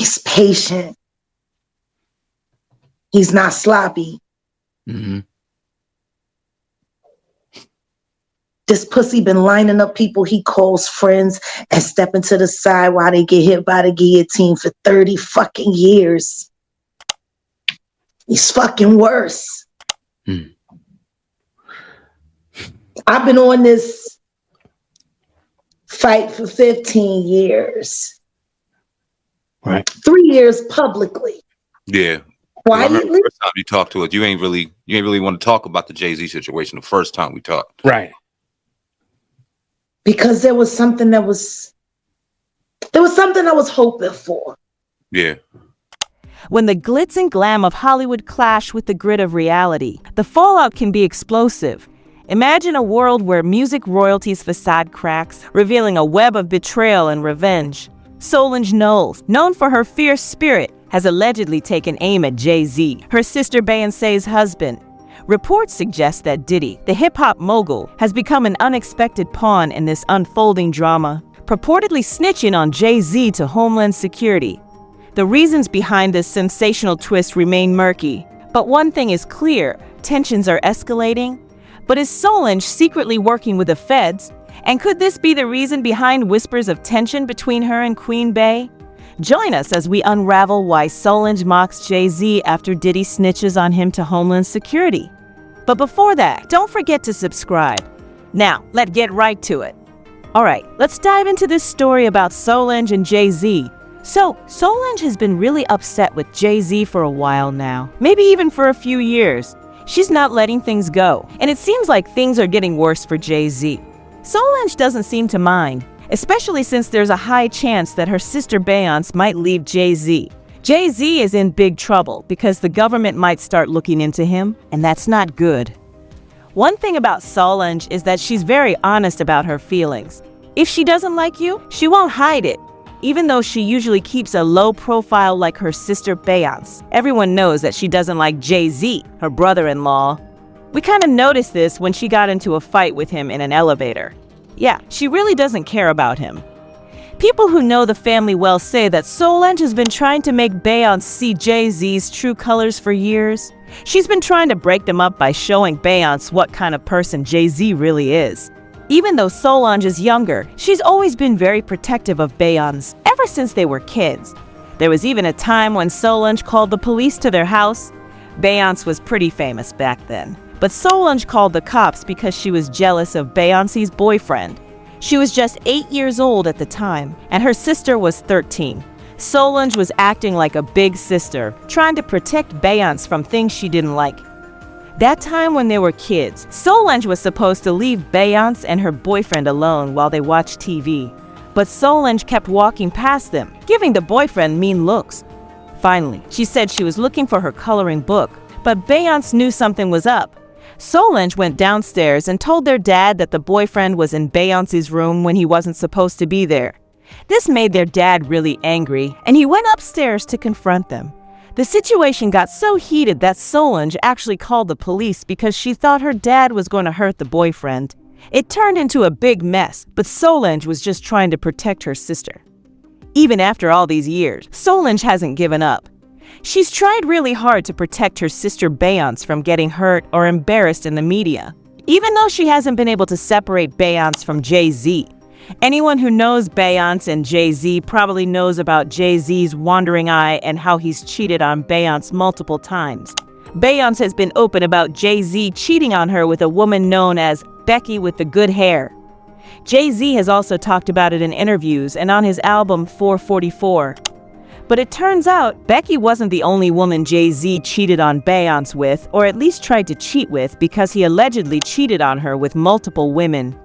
He's patient. He's not sloppy. Mm-hmm. This pussy been lining up people he calls friends and stepping to the side while they get hit by the guillotine for 30 fucking years. He's fucking worse. Mm. I've been on this fight for 15 years. Right. 3 years publicly. Yeah. I remember the first time you talked to us, you ain't really want to talk about the Jay-Z situation the first time we talked. Right. Because there was something I was hoping for. Yeah. When the glitz and glam of Hollywood clash with the grit of reality, the fallout can be explosive. Imagine a world where music royalties' facade cracks, revealing a web of betrayal and revenge. Solange Knowles, known for her fierce spirit, has allegedly taken aim at Jay-Z, her sister Beyoncé's husband. Reports suggest that Diddy, the hip-hop mogul, has become an unexpected pawn in this unfolding drama, purportedly snitching on Jay-Z to Homeland Security. The reasons behind this sensational twist remain murky, but one thing is clear: tensions are escalating. But is Solange secretly working with the feds? And could this be the reason behind whispers of tension between her and Queen Bey? Join us as we unravel why Solange mocks Jay-Z after Diddy snitches on him to Homeland Security. But before that, don't forget to subscribe. Now, let's get right to it. Alright, let's dive into this story about Solange and Jay-Z. So, Solange has been really upset with Jay-Z for a while now, maybe even for a few years. She's not letting things go, and it seems like things are getting worse for Jay-Z. Solange doesn't seem to mind, especially since there's a high chance that her sister Beyonce might leave Jay-Z. Jay-Z is in big trouble because the government might start looking into him, and that's not good. One thing about Solange is that she's very honest about her feelings. If she doesn't like you, she won't hide it. Even though she usually keeps a low profile like her sister Beyonce, everyone knows that she doesn't like Jay-Z, her brother-in-law. We kind of noticed this when she got into a fight with him in an elevator. Yeah, she really doesn't care about him. People who know the family well say that Solange has been trying to make Beyonce see Jay-Z's true colors for years. She's been trying to break them up by showing Beyonce what kind of person Jay-Z really is. Even though Solange is younger, she's always been very protective of Beyonce ever since they were kids. There was even a time when Solange called the police to their house. Beyonce was pretty famous back then, but Solange called the cops because she was jealous of Beyonce's boyfriend. She was just 8 years old at the time, and her sister was 13. Solange was acting like a big sister, trying to protect Beyonce from things she didn't like. That time when they were kids, Solange was supposed to leave Beyonce and her boyfriend alone while they watched TV. But Solange kept walking past them, giving the boyfriend mean looks. Finally, she said she was looking for her coloring book, but Beyonce knew something was up. Solange went downstairs and told their dad that the boyfriend was in Beyonce's room when he wasn't supposed to be there. This made their dad really angry, and he went upstairs to confront them. The situation got so heated that Solange actually called the police because she thought her dad was going to hurt the boyfriend. It turned into a big mess, but Solange was just trying to protect her sister. Even after all these years, Solange hasn't given up. She's tried really hard to protect her sister Beyonce from getting hurt or embarrassed in the media, even though she hasn't been able to separate Beyonce from Jay-Z. Anyone who knows Beyonce and Jay-Z probably knows about Jay-Z's wandering eye and how he's cheated on Beyonce multiple times. Beyonce has been open about Jay-Z cheating on her with a woman known as Becky with the good hair. Jay-Z has also talked about it in interviews and on his album 444. But it turns out Becky wasn't the only woman Jay-Z cheated on Beyonce with, or at least tried to cheat with, because he allegedly cheated on her with multiple women.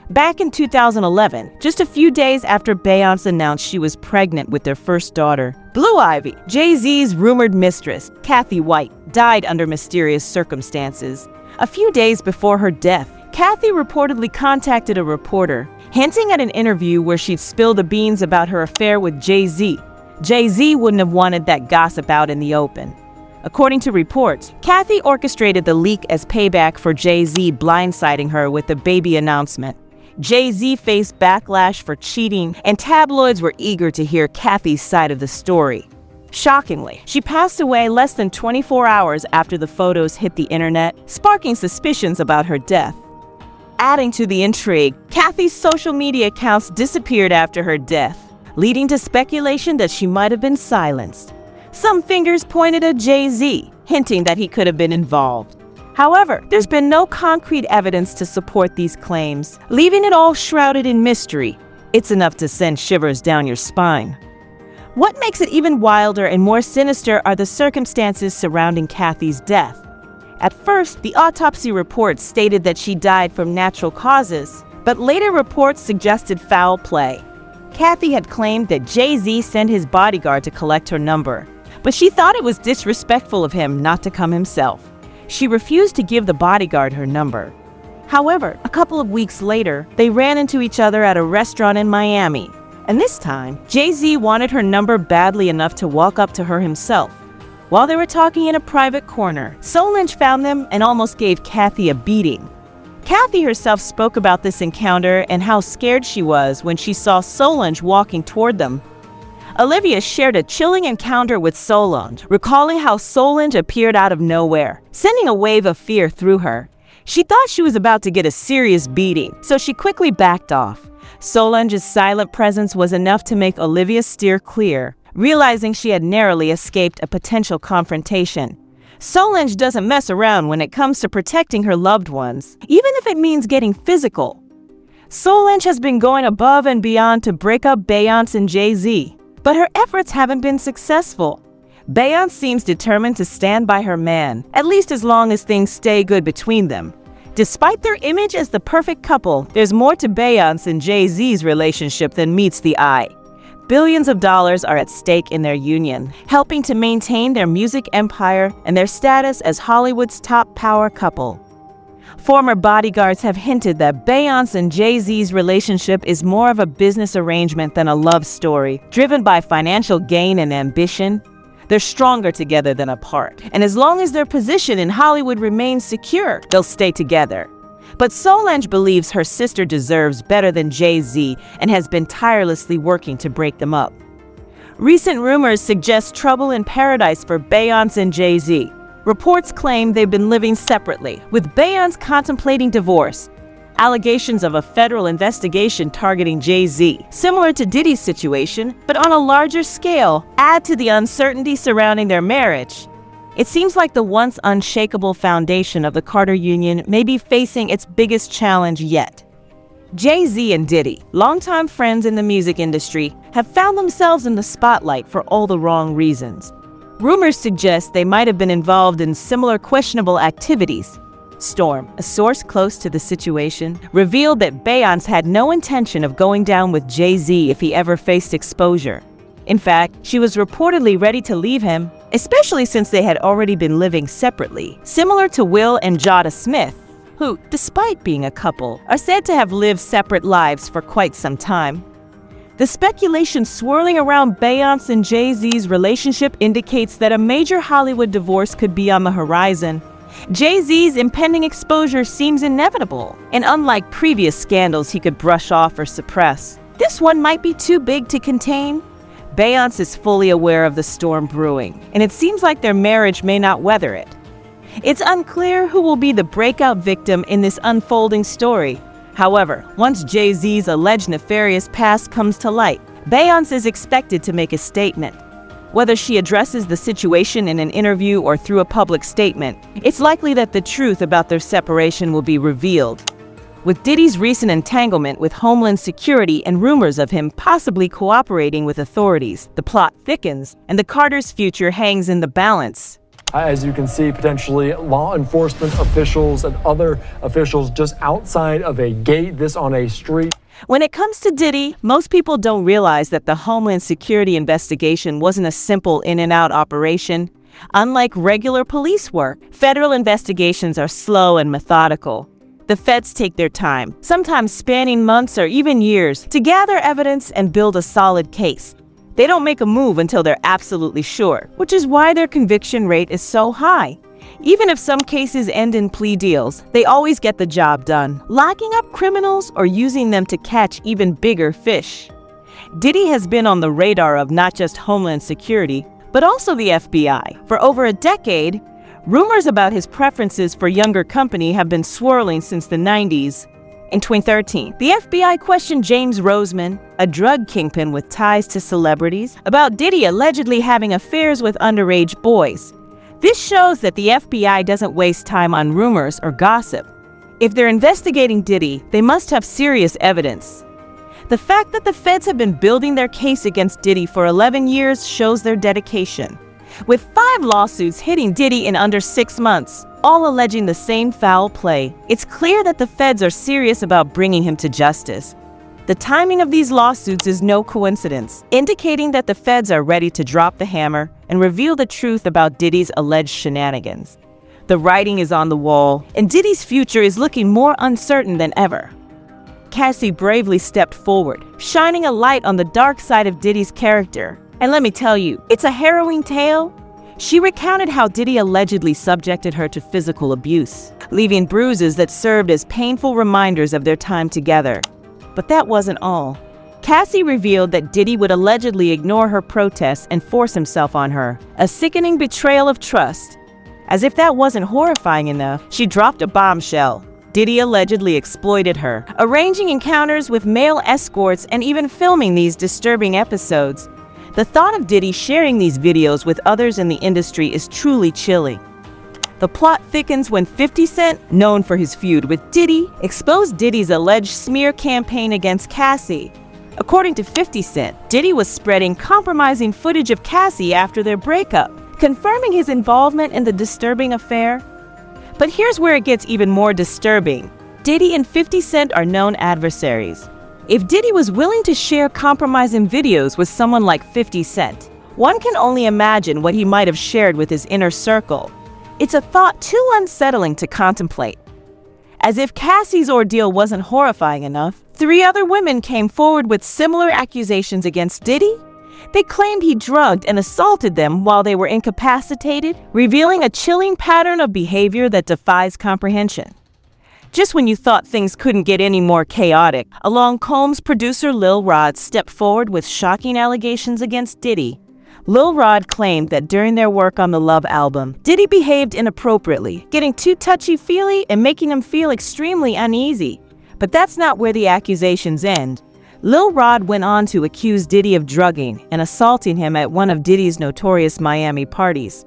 Back in 2011, just a few days after Beyonce announced she was pregnant with their first daughter, Blue Ivy, Jay-Z's rumored mistress, Kathy White, died under mysterious circumstances. A few days before her death, Kathy reportedly contacted a reporter, hinting at an interview where she'd spill the beans about her affair with Jay-Z. Jay-Z wouldn't have wanted that gossip out in the open. According to reports, Kathy orchestrated the leak as payback for Jay-Z blindsiding her with the baby announcement. Jay-Z faced backlash for cheating, and tabloids were eager to hear Kathy's side of the story. Shockingly, she passed away less than 24 hours after the photos hit the internet, sparking suspicions about her death. Adding to the intrigue, Kathy's social media accounts disappeared after her death, leading to speculation that she might have been silenced. Some fingers pointed at Jay-Z, hinting that he could have been involved. However, there's been no concrete evidence to support these claims, leaving it all shrouded in mystery. It's enough to send shivers down your spine. What makes it even wilder and more sinister are the circumstances surrounding Kathy's death. At first, the autopsy report stated that she died from natural causes, but later reports suggested foul play. Kathy had claimed that Jay-Z sent his bodyguard to collect her number, but she thought it was disrespectful of him not to come himself. She refused to give the bodyguard her number. However, a couple of weeks later, they ran into each other at a restaurant in Miami, and this time, Jay-Z wanted her number badly enough to walk up to her himself. While they were talking in a private corner, Solange found them and almost gave Kathy a beating. Kathy herself spoke about this encounter and how scared she was when she saw Solange walking toward them. Olivia shared a chilling encounter with Solange, recalling how Solange appeared out of nowhere, sending a wave of fear through her. She thought she was about to get a serious beating, so she quickly backed off. Solange's silent presence was enough to make Olivia steer clear, realizing she had narrowly escaped a potential confrontation. Solange doesn't mess around when it comes to protecting her loved ones, even if it means getting physical. Solange has been going above and beyond to break up Beyonce and Jay-Z, but her efforts haven't been successful. Beyonce seems determined to stand by her man, at least as long as things stay good between them. Despite their image as the perfect couple, there's more to Beyonce and Jay-Z's relationship than meets the eye. Billions of dollars are at stake in their union, helping to maintain their music empire and their status as Hollywood's top power couple. Former bodyguards have hinted that Beyonce and Jay-Z's relationship is more of a business arrangement than a love story, driven by financial gain and ambition. They're stronger together than apart, and as long as their position in Hollywood remains secure, they'll stay together. But Solange believes her sister deserves better than Jay-Z and has been tirelessly working to break them up. Recent rumors suggest trouble in paradise for Beyonce and Jay-Z. Reports claim they've been living separately, with Beyonce contemplating divorce. Allegations of a federal investigation targeting Jay-Z, similar to Diddy's situation, but on a larger scale, add to the uncertainty surrounding their marriage. It seems like the once unshakable foundation of the Carter union may be facing its biggest challenge yet. Jay-Z and Diddy, longtime friends in the music industry, have found themselves in the spotlight for all the wrong reasons. Rumors suggest they might have been involved in similar questionable activities. Storm, a source close to the situation, revealed that Beyonce had no intention of going down with Jay-Z if he ever faced exposure. In fact, she was reportedly ready to leave him, especially since they had already been living separately, similar to Will and Jada Smith, who, despite being a couple, are said to have lived separate lives for quite some time. The speculation swirling around Beyonce and Jay-Z's relationship indicates that a major Hollywood divorce could be on the horizon. Jay-Z's impending exposure seems inevitable, and unlike previous scandals he could brush off or suppress, this one might be too big to contain. Beyonce is fully aware of the storm brewing, and it seems like their marriage may not weather it. It's unclear who will be the breakout victim in this unfolding story. However, once Jay-Z's alleged nefarious past comes to light, Beyonce is expected to make a statement. Whether she addresses the situation in an interview or through a public statement, it's likely that the truth about their separation will be revealed. With Diddy's recent entanglement with Homeland Security and rumors of him possibly cooperating with authorities, the plot thickens, and the Carters' future hangs in the balance. As you can see, potentially law enforcement officials and other officials just outside of a gate, this on a street. When it comes to Diddy, most people don't realize that the Homeland Security investigation wasn't a simple in-and-out operation. Unlike regular police work, federal investigations are slow and methodical. The feds take their time, sometimes spanning months or even years, to gather evidence and build a solid case. They don't make a move until they're absolutely sure, which is why their conviction rate is so high. Even if some cases end in plea deals, they always get the job done, locking up criminals or using them to catch even bigger fish. Diddy has been on the radar of not just Homeland Security, but also the FBI. For over a decade, rumors about his preferences for younger company have been swirling since the 90s. In 2013, the FBI questioned James Roseman, a drug kingpin with ties to celebrities, about Diddy allegedly having affairs with underage boys. This shows that the FBI doesn't waste time on rumors or gossip. If they're investigating Diddy, they must have serious evidence. The fact that the feds have been building their case against Diddy for 11 years shows their dedication. With 5 lawsuits hitting Diddy in under 6 months, all alleging the same foul play, it's clear that the feds are serious about bringing him to justice. The timing of these lawsuits is no coincidence, indicating that the feds are ready to drop the hammer and reveal the truth about Diddy's alleged shenanigans. The writing is on the wall, and Diddy's future is looking more uncertain than ever. Cassie bravely stepped forward, shining a light on the dark side of Diddy's character. And let me tell you, it's a harrowing tale. She recounted how Diddy allegedly subjected her to physical abuse, leaving bruises that served as painful reminders of their time together. But that wasn't all. Cassie revealed that Diddy would allegedly ignore her protests and force himself on her, a sickening betrayal of trust. As if that wasn't horrifying enough, she dropped a bombshell. Diddy allegedly exploited her, arranging encounters with male escorts and even filming these disturbing episodes. The thought of Diddy sharing these videos with others in the industry is truly chilling. The plot thickens when 50 Cent, known for his feud with Diddy, exposed Diddy's alleged smear campaign against Cassie. According to 50 Cent, Diddy was spreading compromising footage of Cassie after their breakup, confirming his involvement in the disturbing affair. But here's where it gets even more disturbing. Diddy and 50 Cent are known adversaries. If Diddy was willing to share compromising videos with someone like 50 Cent, one can only imagine what he might have shared with his inner circle. It's a thought too unsettling to contemplate. As if Cassie's ordeal wasn't horrifying enough, 3 other women came forward with similar accusations against Diddy. They claimed he drugged and assaulted them while they were incapacitated, revealing a chilling pattern of behavior that defies comprehension. Just when you thought things couldn't get any more chaotic, along Combs producer Lil Rod stepped forward with shocking allegations against Diddy. Lil Rod claimed that during their work on the Love album, Diddy behaved inappropriately, getting too touchy-feely and making him feel extremely uneasy. But that's not where the accusations end. Lil Rod went on to accuse Diddy of drugging and assaulting him at one of Diddy's notorious Miami parties.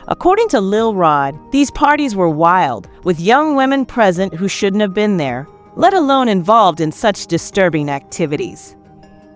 According to Lil Rod, these parties were wild, with young women present who shouldn't have been there, let alone involved in such disturbing activities.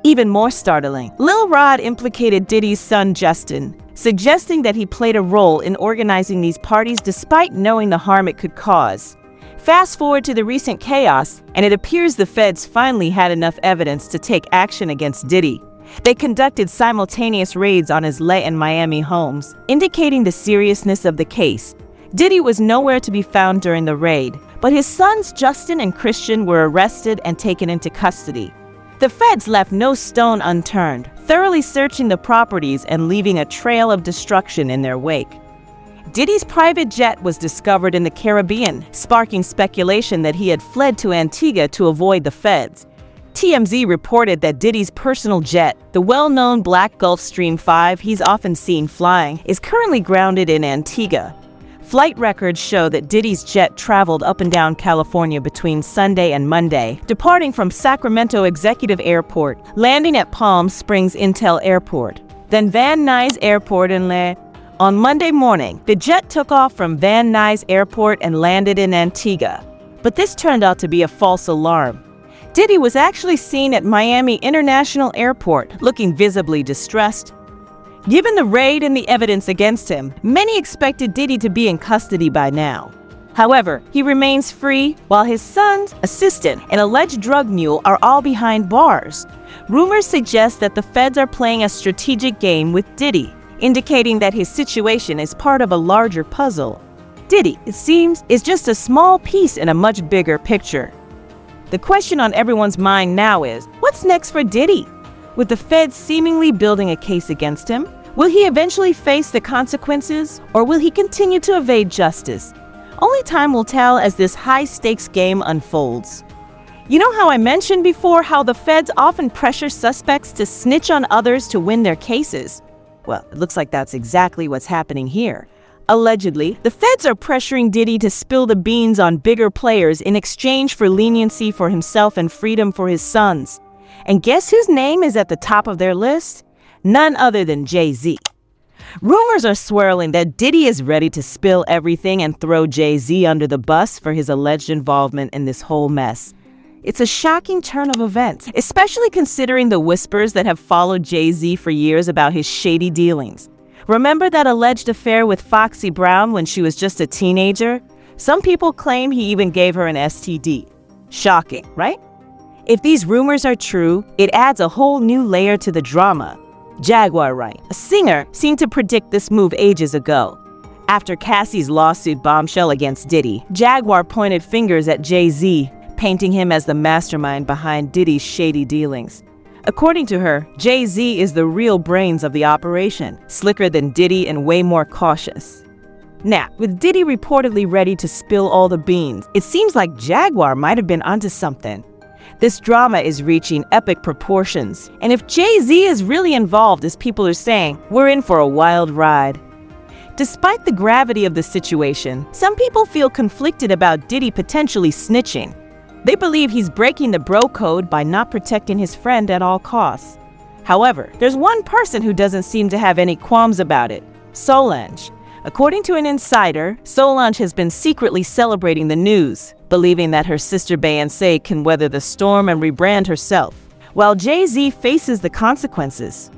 Even more startling, Lil Rod implicated Diddy's son Justin, suggesting that he played a role in organizing these parties despite knowing the harm it could cause. Fast forward to the recent chaos, and it appears the feds finally had enough evidence to take action against Diddy. They conducted simultaneous raids on his LA and Miami homes, indicating the seriousness of the case. Diddy was nowhere to be found during the raid, but his sons Justin and Christian were arrested and taken into custody. The feds left no stone unturned, thoroughly searching the properties and leaving a trail of destruction in their wake. Diddy's private jet was discovered in the Caribbean, sparking speculation that he had fled to Antigua to avoid the feds. TMZ reported that Diddy's personal jet, the well-known Black Gulfstream 5 he's often seen flying, is currently grounded in Antigua. Flight records show that Diddy's jet traveled up and down California between Sunday and Monday, departing from Sacramento Executive Airport, landing at Palm Springs Intel Airport, then Van Nuys Airport and On Monday morning, the jet took off from Van Nuys Airport and landed in Antigua. But this turned out to be a false alarm. Diddy was actually seen at Miami International Airport, looking visibly distressed. Given the raid and the evidence against him, many expected Diddy to be in custody by now. However, he remains free, while his sons, assistant, and alleged drug mule are all behind bars. Rumors suggest that the feds are playing a strategic game with Diddy, indicating that his situation is part of a larger puzzle. Diddy, it seems, is just a small piece in a much bigger picture. The question on everyone's mind now is, what's next for Diddy? With the feds seemingly building a case against him, Will he eventually face the consequences, or will he continue to evade justice? Only time will tell as this high-stakes game unfolds. You know how I mentioned before how the feds often pressure suspects to snitch on others to win their cases? Well, it looks like that's exactly what's happening here. Allegedly, the feds are pressuring Diddy to spill the beans on bigger players in exchange for leniency for himself and freedom for his sons. And guess whose name is at the top of their list? None other than Jay-Z. Rumors are swirling that Diddy is ready to spill everything and throw Jay-Z under the bus for his alleged involvement in this whole mess. It's a shocking turn of events, especially considering the whispers that have followed Jay-Z for years about his shady dealings. Remember that alleged affair with Foxy Brown when she was just a teenager? Some people claim he even gave her an STD. Shocking, right? If these rumors are true, it adds a whole new layer to the drama. Jaguar Wright, a singer, seemed to predict this move ages ago. After Cassie's lawsuit bombshell against Diddy, Jaguar pointed fingers at Jay-Z, painting him as the mastermind behind Diddy's shady dealings. According to her, Jay-Z is the real brains of the operation, slicker than Diddy and way more cautious. Now, with Diddy reportedly ready to spill all the beans, it seems like Jaguar might have been onto something. This drama is reaching epic proportions, and if Jay-Z is really involved, as people are saying, we're in for a wild ride. Despite the gravity of the situation, some people feel conflicted about Diddy potentially snitching. They believe he's breaking the bro code by not protecting his friend at all costs. However, there's one person who doesn't seem to have any qualms about it: Solange. According to an insider, Solange has been secretly celebrating the news, believing that her sister Beyoncé can weather the storm and rebrand herself, while Jay-Z faces the consequences.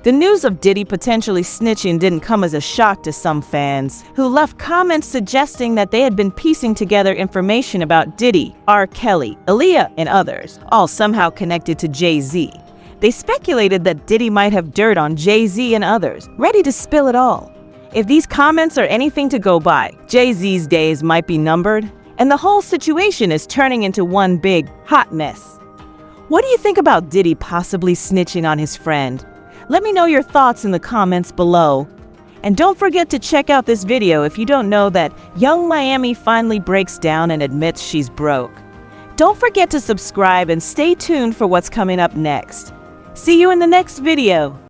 The news of Diddy potentially snitching didn't come as a shock to some fans, who left comments suggesting that they had been piecing together information about Diddy, R. Kelly, Aaliyah, and others, all somehow connected to Jay-Z. They speculated that Diddy might have dirt on Jay-Z and others, ready to spill it all. If these comments are anything to go by, Jay-Z's days might be numbered, and the whole situation is turning into one big, hot mess. What do you think about Diddy possibly snitching on his friend? Let me know your thoughts in the comments below. And don't forget to check out this video if you don't know that Young Miami finally breaks down and admits she's broke. Don't forget to subscribe and stay tuned for what's coming up next. See you in the next video.